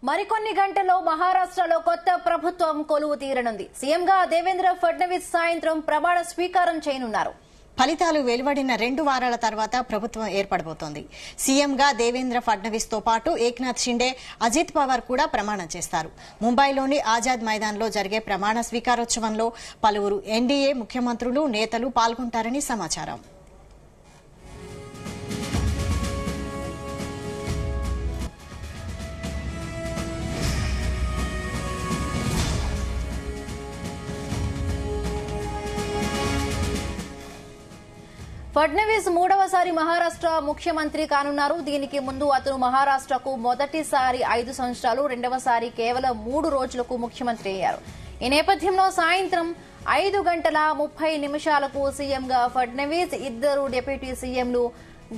మరికొన్ని గంటల్లో మహారాష్ట్రలో కొత్త ప్రభుత్వం కొలువు తీరనుంది. సీఎంగా దేవేంద్ర ఫడ్నవీస్ సాయంత్రం ప్రమాణ స్వీకారం చేయనున్నారు. ఫలితాలు వెలువడిన 2 వారాల తర్వాత ప్రభుత్వం ఏర్పడబోతోంది. సీఎంగా దేవేంద్ర ఫడ్నవీస్ తో పాటు ఏక్నాథ్ షిండే, అజిత్ పవార్ కూడా ప్రమాణం చేస్తారు. ముంబైలోని ఆజాద్ మైదాన్లో జరిగే ప్రమాణ స్వీకారోత్సవంలో పలువురు ఎన్డీఏ ముఖ్యమంత్రులు, నేతలు పాల్గొంటారని సమాచారం. ఫడ్నవీస్ మూడవసారి మహారాష్ట్ర ముఖ్యమంత్రి కానున్నారు. దీనికి ముందు అతను మహారాష్ట్రకు మొదటిసారి 5 సంవత్సరాలు, రెండవసారి కేవలం 3 రోజులకు ముఖ్యమంత్రి అయ్యారు. ఈ నేపథ్యంలో సాయంత్రం 5:30 సీఎంగా ఫడ్నవీస్, 2 డిప్యూటీ సీఎంలు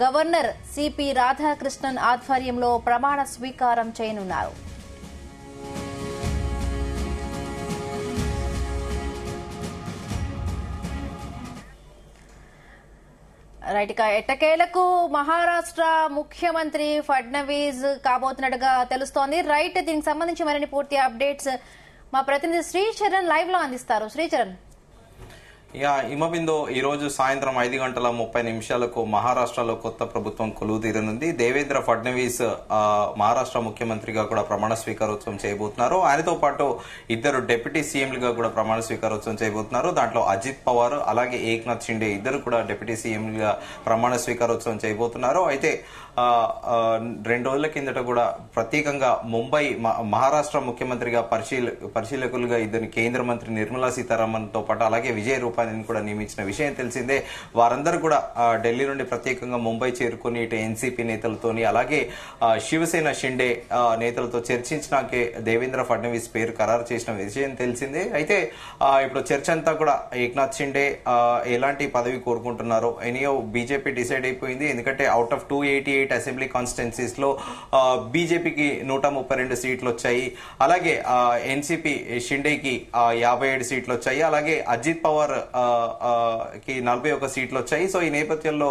గవర్నర్ సిపి రాధాకృష్ణన్ ఆధ్వర్యంలో ప్రమాణ స్వీకారం చేయనున్నారు. రైట్, ఎట్టకేలకు మహారాష్ట్ర ముఖ్యమంత్రి ఫడ్నవీస్ కాబోతున్నట్టుగా తెలుస్తోంది. రైట్, దీనికి సంబంధించి మరిన్ని పూర్తి అప్డేట్స్ మా ప్రతినిధి శ్రీచరణ్ లైవ్ లో అందిస్తారు. శ్రీచరణ్. హిమబిందు, ఈ రోజు సాయంత్రం 5:30 మహారాష్ట్రలో కొత్త ప్రభుత్వం కొలువు తీరనుంది. దేవేంద్ర ఫడ్నవీస్ మహారాష్ట్ర ముఖ్యమంత్రిగా కూడా ప్రమాణ స్వీకారోత్సవం చేయబోతున్నారు. ఆయనతో పాటు 2 డిప్యూటీ సీఎంలుగా కూడా ప్రమాణ స్వీకారోత్సవం చేయబోతున్నారు. దాంట్లో అజిత్ పవార్ అలాగే ఏక్నాథ్ షిండే ఇద్దరు కూడా డిప్యూటీ సీఎంలుగా ప్రమాణ స్వీకారోత్సవం చేయబోతున్నారు. అయితే 2 రోజుల కిందట కూడా ప్రత్యేకంగా ముంబై మహారాష్ట్ర ముఖ్యమంత్రిగా పరిశీలకులుగా 2 కేంద్ర మంత్రి నిర్మలా సీతారామన్ తో పాటు అలాగే విజయ్ రూపానిని కూడా నియమించిన విషయం తెలిసిందే. వారందరూ కూడా ఢిల్లీ నుండి ప్రత్యేకంగా ముంబై చేరుకుని ఇటు ఎన్సీపీ నేతలతోని అలాగే శివసేన షిండే నేతలతో చర్చించినాకే దేవేంద్ర ఫడ్నవీస్ పేరు ఖరారు చేసిన విషయం తెలిసిందే. అయితే ఇప్పుడు చర్చ అంతా కూడా ఏక్నాథ్ షిండే ఎలాంటి పదవి కోరుకుంటున్నారో ఎనియో బీజేపీ డిసైడ్ అయిపోయింది. ఎందుకంటే అవుట్ ఆఫ్ 288 అసెంబ్లీ కాన్స్టిట్యున్సీస్ లో బీజేపీకి 132 సీట్లు వచ్చాయి. అలాగే ఎన్సీపీ షిండేకి 57 సీట్లు వచ్చాయి. అలాగే అజిత్ పవార్ కి 41 సీట్లు వచ్చాయి. సో ఈ నేపథ్యంలో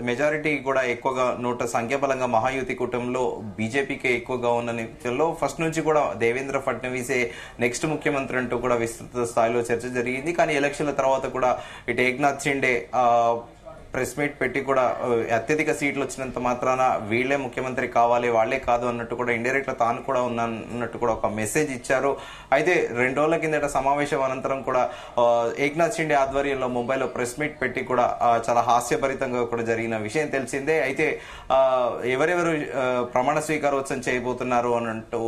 మెజారిటీ కూడా ఎక్కువగా సంఖ్యాబలంగా మహాయుతి కూటమిలో బీజేపీకి ఎక్కువగా ఉన్న నేపథ్యంలో ఫస్ట్ నుంచి కూడా దేవేంద్ర ఫడ్నవీసే నెక్స్ట్ ముఖ్యమంత్రి అంటూ కూడా విస్తృత స్థాయిలో చర్చ జరిగింది. కానీ ఎలక్షన్ల తర్వాత కూడా ఇటు ఏక్నాథ్ షిండే ప్రెస్ మీట్ పెట్టి కూడా అత్యధిక సీట్లు వచ్చినంత మాత్రాన వీళ్లే ముఖ్యమంత్రి కావాలి, వాళ్లే కాదు అన్నట్టు కూడా ఇండైరెక్ట్ గా తాను కూడా ఉన్నట్టు కూడా ఒక మెసేజ్ ఇచ్చారు. అయితే 2 రోజుల కిందట సమావేశం అనంతరం కూడా ఏక్నాథ్ షిండే ఆధ్వర్యంలో ముంబైలో ప్రెస్ మీట్ పెట్టి కూడా చాలా హాస్యభరితంగా కూడా జరిగిన విషయం తెలిసిందే. అయితే ఎవరెవరు ప్రమాణ స్వీకారోత్సవం చేయబోతున్నారు అన్నట్టు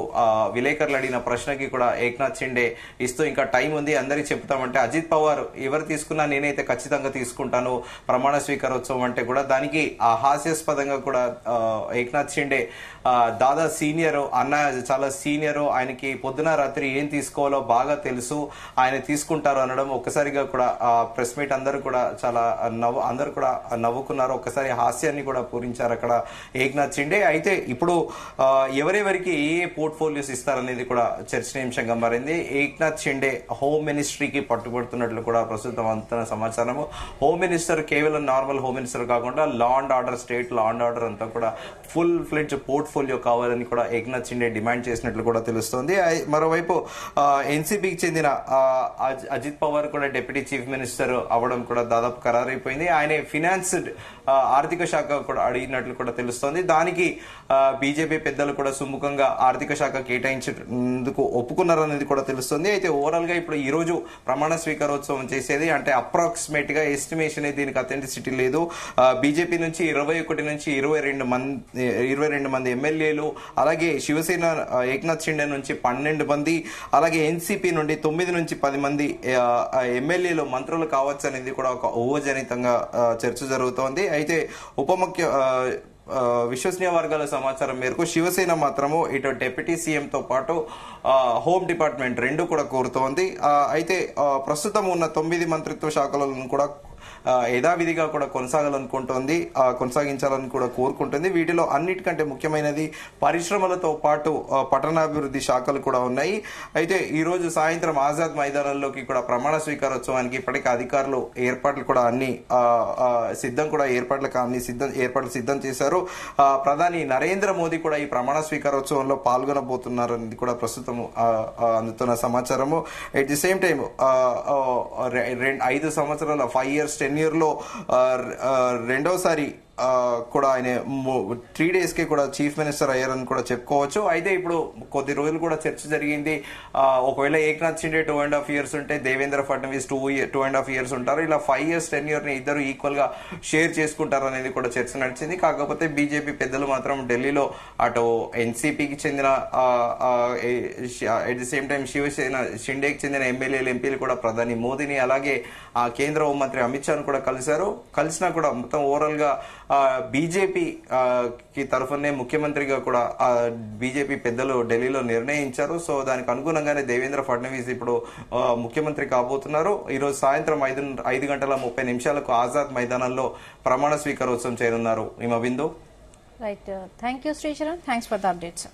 విలేకరులు అడిగిన ప్రశ్నకి కూడా ఏక్నాథ్ షిండే ఇస్తూ ఇంకా టైం ఉంది, అందరికి చెప్తామంటే అజిత్ పవార్ ఎవరు తీసుకున్నా నేనైతే ఖచ్చితంగా తీసుకుంటాను ప్రమాణ స్వీకారోత్సవం అంటే కూడా దానికి హాస్యాస్పదంగా కూడా ఏక్నాథ్ షిండే దాదా సీనియర్ అన్న, చాలా సీనియర్, ఆయనకి పొద్దున రాత్రి ఏం తీసుకోవాలో బాగా తెలుసు, ఆయన తీసుకుంటారు అనడం ఒక్కసారిగా కూడా ప్రెస్ మీట్ అందరూ కూడా చాలా అందరూ కూడా నవ్వుకున్నారు. ఒక్కసారి హాస్యాన్ని కూడా పూరించారు అక్కడ ఏక్నాథ్ షిండే. అయితే ఇప్పుడు ఎవరెవరికి ఏ పోర్ట్ఫోలియోస్ ఇస్తారనేది కూడా చర్చనీయాంశంగా మారింది. ఏక్నాథ్ షిండే హోమ్ మినిస్ట్రీకి పట్టుబడుతున్నట్లు కూడా ప్రస్తుతం అంత సమాచారము. హోమ్ మినిస్టర్ కేవలం నార్మల్ హోమ్ మినిస్టర్ కాకుండా law and order, state law and order అంతా కూడా ఫుల్ ఫ్లెడ్జ్ పోర్ట్ఫోలియో కావాలని కూడా ఏక్నాథ్ షిండే డిమాండ్ చేసినట్లు కూడా తెలుస్తోంది. మరోవైపు ఎన్సీపీకి చెందిన అజిత్ పవార్ కూడా డిప్యూటీ చీఫ్ మినిస్టర్ అవ్వడం కూడా దాదాపు ఖరారైపోయింది. ఆయన ఫినాన్స్, ఆర్థిక శాఖ కూడా అడిగినట్లు కూడా తెలుస్తోంది. దానికి బీజేపీ పెద్దలు కూడా సుముఖంగా ఆర్థిక శాఖ కేటాయించేందుకు ఒప్పుకున్నారనేది కూడా తెలుస్తుంది. అయితే ఓవరాల్ గా ఇప్పుడు ఈ రోజు ప్రమాణ స్వీకారోత్సవం చేసేది అంటే అప్రాక్సిమేట్ గా ఎస్టిమేషన్ దీనికి అథెంటిసిటీ లేదు. బీజేపీ నుంచి 21 నుంచి 22 మంది ఎమ్మెల్యేలు, అలాగే శివసేన ఏక్నాథ్ షిండే నుంచి 12 మంది, అలాగే ఎన్సీపీ నుండి 9 నుంచి 10 మంది ఎమ్మెల్యేలు మంత్రులు కావచ్చు అనేది కూడా ఒక ఊహాజనితంగా చర్చ జరుగుతోంది. అయితే విశ్వసనీయ వర్గాల సమాచారం మేరకు శివసేన మాత్రము ఇటు డిప్యూటీ సీఎం తో పాటు హోమ్ డిపార్ట్మెంట్ 2 కూడా కోరుతోంది. అయితే ప్రస్తుతం ఉన్న 9 మంత్రిత్వ శాఖలను కూడా యథావిధిగా కూడా కొనసాగించాలని కూడా కోరుకుంటుంది. వీటిలో అన్నిటికంటే ముఖ్యమైనది పరిశ్రమలతో పాటు పట్టణాభివృద్ధి శాఖలు కూడా ఉన్నాయి. అయితే ఈ రోజు సాయంత్రం ఆజాద్ మైదానంలోకి కూడా ప్రమాణ స్వీకారోత్సవానికి ఇప్పటికే అధికారులు ఏర్పాట్లు కూడా అన్ని ఏర్పాట్లు సిద్ధం చేశారు. ప్రధాని నరేంద్ర మోదీ కూడా ఈ ప్రమాణ స్వీకారోత్సవంలో పాల్గొనబోతున్నారనేది కూడా ప్రస్తుతం అందుతున్న సమాచారము. ఎట్ ది సేమ్ టైం 5 సంవత్సరాల 5 years 10 year లో రెండోసారి కూడా ఆయన 3 days కి కూడా చీఫ్ మినిస్టర్ అయ్యారని కూడా చెప్పుకోవచ్చు. అయితే ఇప్పుడు కొద్ది రోజులు కూడా చర్చ జరిగింది. ఒకవేళ ఏక్నాథ్ షిండే 2.5 years ఉంటే దేవేంద్ర ఫడ్నవీస్ 2.5 years ఉంటారు. ఇలా 5 years 10 year ని ఇద్దరు ఈక్వల్ గా షేర్ చేసుకుంటారు అనేది కూడా చర్చ నడిచింది. కాకపోతే బీజేపీ పెద్దలు మాత్రం ఢిల్లీలో అటు ఎన్సీపీకి చెందిన at the same time Shiv Sena షిండేకి చెందిన ఎమ్మెల్యేలు ఎంపీలు కూడా ప్రధాని మోదీని అలాగే కేంద్ర హోంమంత్రి అమిత్ షాను కూడా కలిసినా కూడా మొత్తం ఓవరాల్ గా బీజేపీ కి తరఫునే ముఖ్యమంత్రిగా కూడా బీజేపీ పెద్దలు ఢిల్లీలో నిర్ణయించారు. సో దానికి అనుగుణంగానే దేవేంద్ర ఫడ్నవీస్ ఇప్పుడు ముఖ్యమంత్రి కాబోతున్నారు. ఈ రోజు సాయంత్రం 5:30 ఆజాద్ మైదానంలో ప్రమాణ స్వీకారోత్సవం చేయనున్నారు. Himabindu. Right, thank you Sricharan, thanks for the updates.